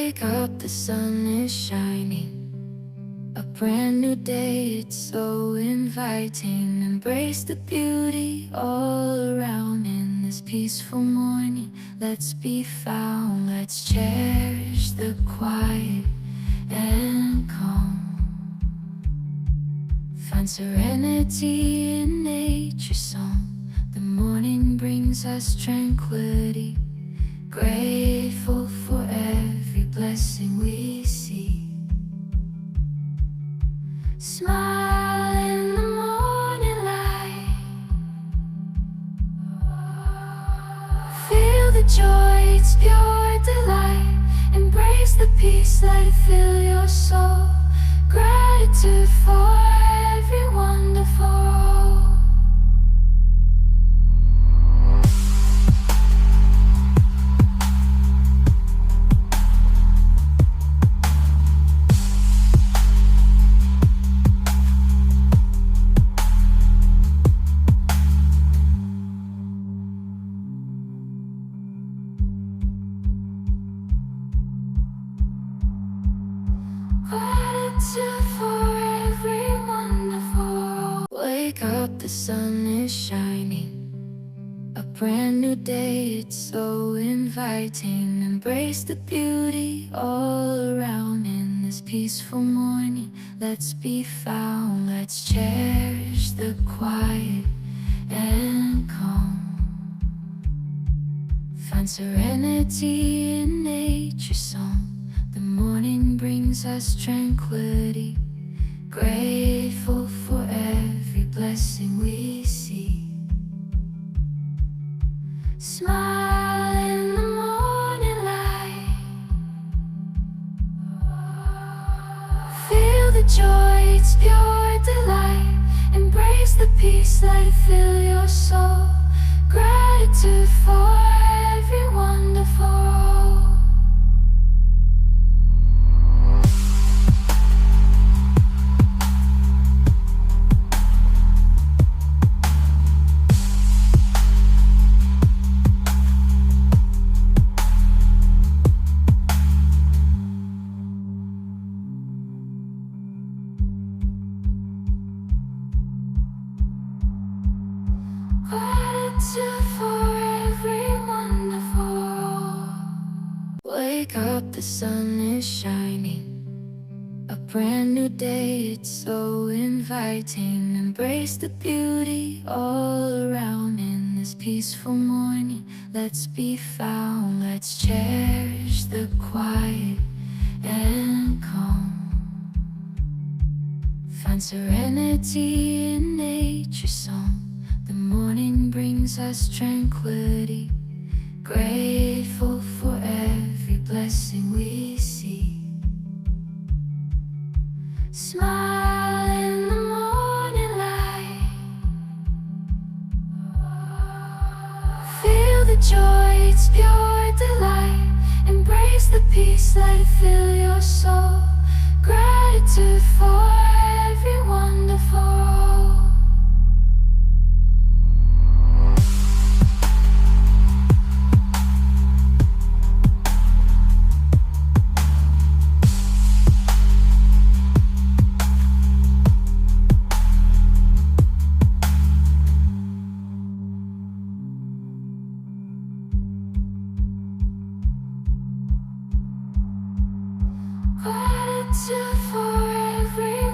Wake up, the sun is shining. A brand new day, it's so inviting. Embrace the beauty all around in this peaceful morning. Let's be found, let's cherish the quiet and calm. Find serenity in nature's song. The morning brings us tranquility. Grateful for every blessing we see. Smile in the morning light. Feel the joy, it's pure delight. Embrace the peace, let it fill your soul. Gratitude for every wonderful. Gratitude for every wonderful. Wake up, the sun is shining. A brand new day, it's so inviting. Embrace the beauty all around in this peaceful morning. Let's be found, let's cherish the quiet and calm. Find serenity in nature's song. The morning brings us tranquility. Grateful for every blessing we see. Smile in the morning light. Feel the joy, it's pure delight. Embrace the peace, let it fill your soul. Gratitude for every wonderful. Gratitude for every wonderful. Wake up, the sun is shining. A brand new day, it's so inviting. Embrace the beauty all around in this peaceful morning. Let's be found, let's cherish the quiet and calm. Find serenity in nature's song. The morning brings us tranquility. Grateful for every blessing we see. Smile in the morning light. Feel the joy, it's pure delight. Embrace the peace, let it fill your soul. Gratitude for every wonderful. Gratitude for every